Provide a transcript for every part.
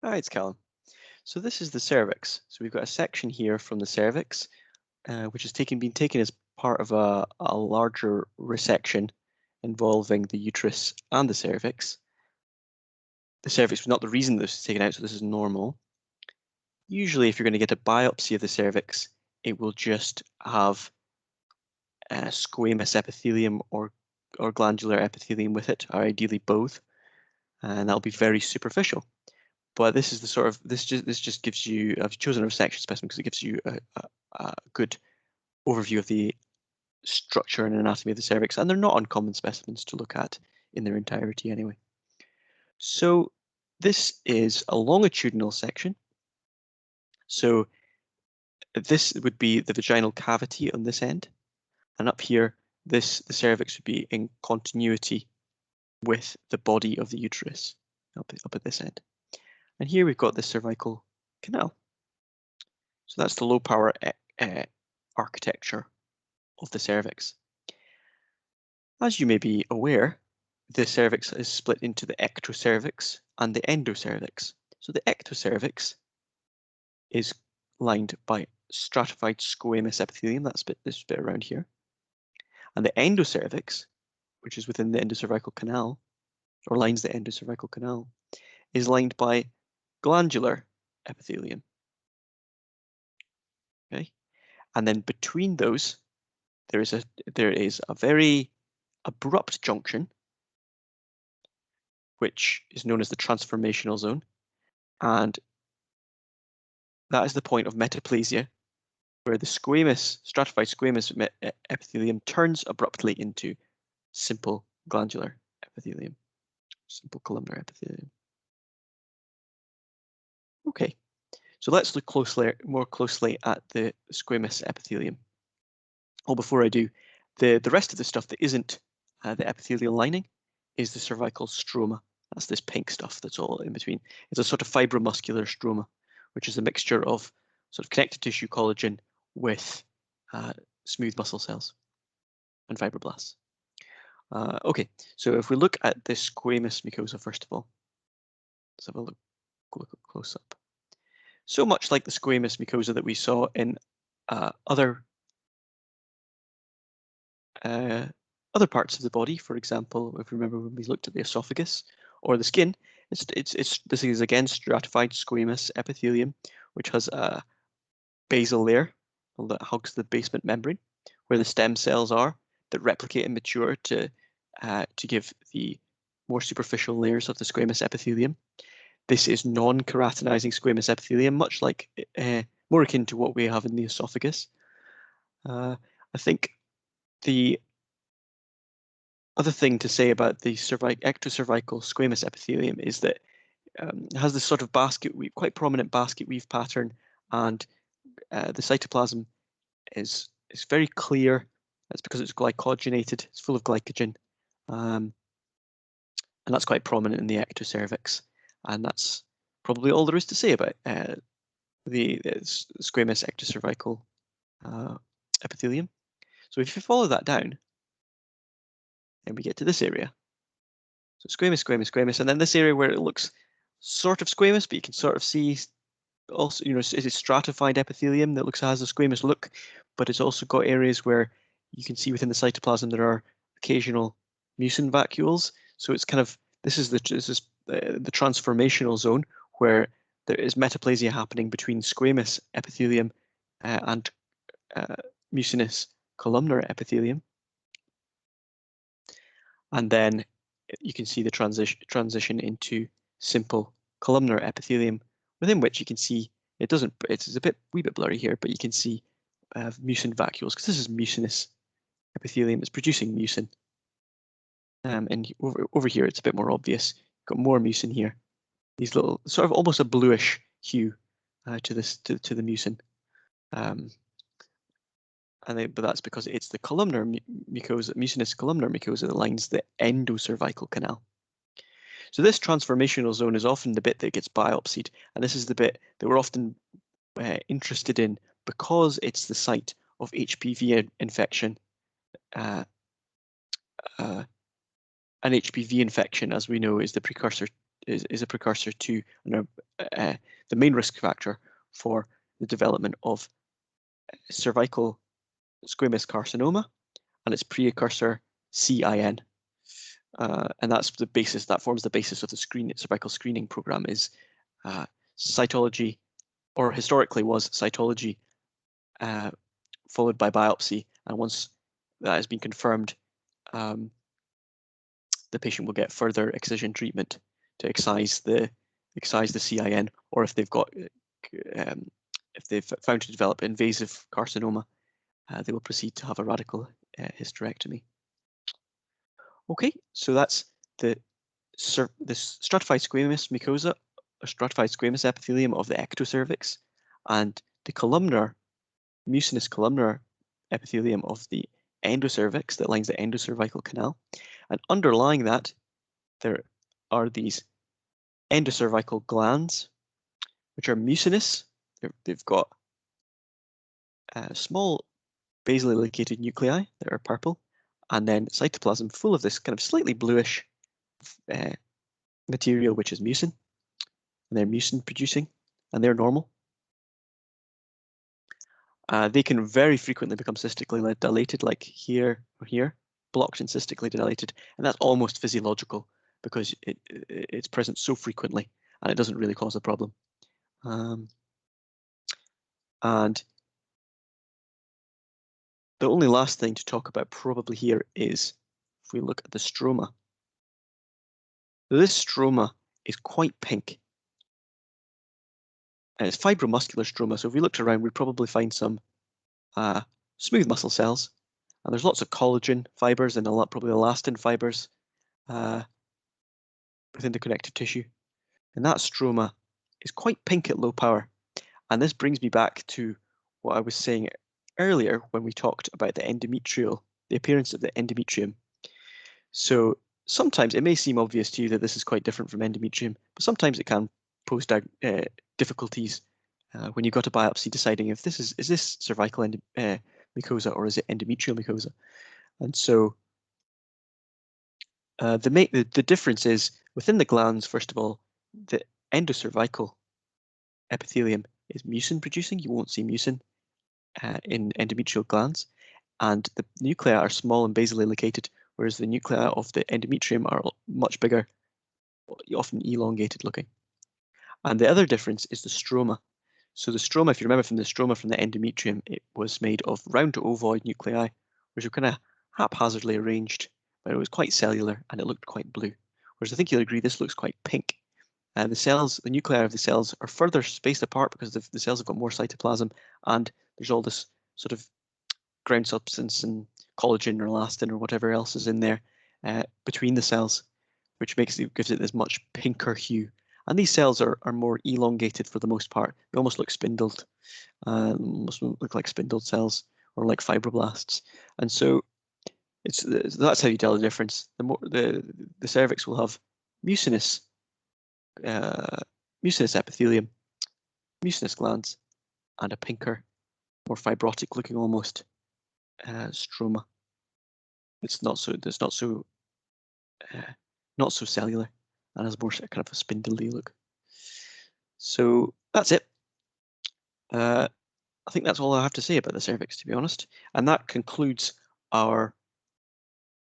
Hi, it's Callum. So this is the cervix. So we've got a section here from the cervix, which is been taken as part of a larger resection involving the uterus and the cervix. The cervix was not the reason this was taken out, so this is normal. Usually, if you're going to get a biopsy of the cervix, it will just have squamous epithelium or glandular epithelium with it, or ideally both, and that'll be very superficial. But this is the sort of this just gives you. I've chosen a resection specimen because it gives you a good overview of the structure and anatomy of the cervix, and they're not uncommon specimens to look at in their entirety anyway. So this is a longitudinal section. So this would be the vaginal cavity on this end, and up here, the cervix would be in continuity with the body of the uterus up at this end. And here we've got the cervical canal. So that's the low power architecture of the cervix. As you may be aware, the cervix is split into the ectocervix and the endocervix. So the ectocervix is lined by stratified squamous epithelium, that's this bit around here. And the endocervix, which is within the endocervical canal, or lines the endocervical canal, is lined by glandular epithelium. Okay, and then between those, there is a very abrupt junction, which is known as the transformational zone, and that is the point of metaplasia, where the stratified squamous epithelium turns abruptly into simple glandular epithelium, simple columnar epithelium. Okay, so let's look more closely at the squamous epithelium. Oh, before I do, the rest of the stuff that isn't the epithelial lining is the cervical stroma. That's this pink stuff that's all in between. It's a sort of fibromuscular stroma, which is a mixture of sort of connective tissue collagen with smooth muscle cells and fibroblasts. Okay, so if we look at this squamous mucosa first of all, let's have a look close up. So much like the squamous mucosa that we saw in other parts of the body, for example, if you remember when we looked at the esophagus or the skin, this is again stratified squamous epithelium, which has a basal layer that hugs the basement membrane, where the stem cells are that replicate and mature to give the more superficial layers of the squamous epithelium. This is non-keratinizing squamous epithelium, much like more akin to what we have in the esophagus. I think the other thing to say about the ectocervical squamous epithelium is that it has this sort of quite prominent basket weave pattern, and the cytoplasm is very clear. That's because it's glycogenated. It's full of glycogen, and that's quite prominent in the ectocervix. And that's probably all there is to say about the squamous ectocervical epithelium. So if you follow that down, then we get to this area. So squamous, squamous, squamous, and then this area where it looks sort of squamous, but you can sort of see also, it's stratified epithelium that has a squamous look, but it's also got areas where you can see within the cytoplasm there are occasional mucin vacuoles. So it's kind of this is the transformational zone where there is metaplasia happening between squamous epithelium and mucinous columnar epithelium. And then you can see the transition into simple columnar epithelium, within which you can see it's a wee bit blurry here, but you can see mucin vacuoles, because this is mucinous epithelium. It's producing mucin. And over here, it's a bit more obvious. Got more mucin here. These little, sort of almost a bluish hue to the mucin. But that's because it's the columnar mucosa, mucinous columnar mucosa, that lines the endocervical canal. So this transformational zone is often the bit that gets biopsied, and this is the bit that we're often interested in because it's the site of HPV infection. An HPV infection, as we know, is the precursor is a precursor to the main risk factor for the development of cervical squamous carcinoma, and its precursor CIN. And that's the basis, that forms the basis of the cervical screening program, is cytology, or historically was cytology followed by biopsy, and once that has been confirmed, the patient will get further excision treatment to excise the CIN, or if they've got if they've found to develop invasive carcinoma, they will proceed to have a radical hysterectomy. Okay, so that's the stratified squamous mucosa, or stratified squamous epithelium of the ectocervix, and the columnar, mucinous columnar epithelium of the endocervix that lines the endocervical canal. And underlying that, there are these endocervical glands, which are mucinous. They've got small basally located nuclei that are purple, and then cytoplasm full of this kind of slightly bluish material, which is mucin, and they're mucin producing, and they're normal. They can very frequently become cystically dilated, like here or here, blocked and cystically dilated, and that's almost physiological because it's present so frequently, and it doesn't really cause a problem. And the only last thing to talk about probably here is if we look at the stroma. This stroma is quite pink, and it's fibromuscular stroma. So if we looked around, we'd probably find some smooth muscle cells, and there's lots of collagen fibers and probably elastin fibers within the connective tissue. And that stroma is quite pink at low power. And this brings me back to what I was saying earlier when we talked about the appearance of the endometrium. So sometimes it may seem obvious to you that this is quite different from endometrium, but sometimes it can pose difficulties when you got a biopsy deciding if this is this cervical mucosa or is it endometrial mucosa. And so the difference is within the glands. First of all, the endocervical epithelium is mucin producing. You won't see mucin in endometrial glands, and the nuclei are small and basally located, whereas the nuclei of the endometrium are much bigger, often elongated looking. And the other difference is the stroma. So the stroma, if you remember from the stroma from the endometrium, it was made of round to ovoid nuclei, which were kind of haphazardly arranged, but it was quite cellular and it looked quite blue. Whereas I think you'll agree this looks quite pink. The nuclei of the cells are further spaced apart because the cells have got more cytoplasm, and there's all this sort of ground substance and collagen or elastin or whatever else is in there between the cells, which gives it this much pinker hue. And these cells are more elongated for the most part. They almost look spindled, almost look like spindled cells or like fibroblasts. And so that's how you tell the difference. The cervix will have mucinous epithelium, mucinous glands, and a pinker, more fibrotic looking almost stroma. It's not so cellular and has more kind of a spindly look. So that's it. I think that's all I have to say about the cervix, to be honest. And that concludes our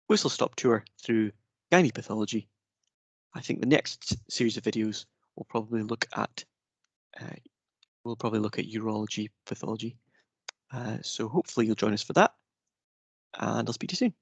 whistle-stop tour through gynae pathology. I think the next series of videos will probably look at urology pathology. So hopefully you'll join us for that, and I'll speak to you soon.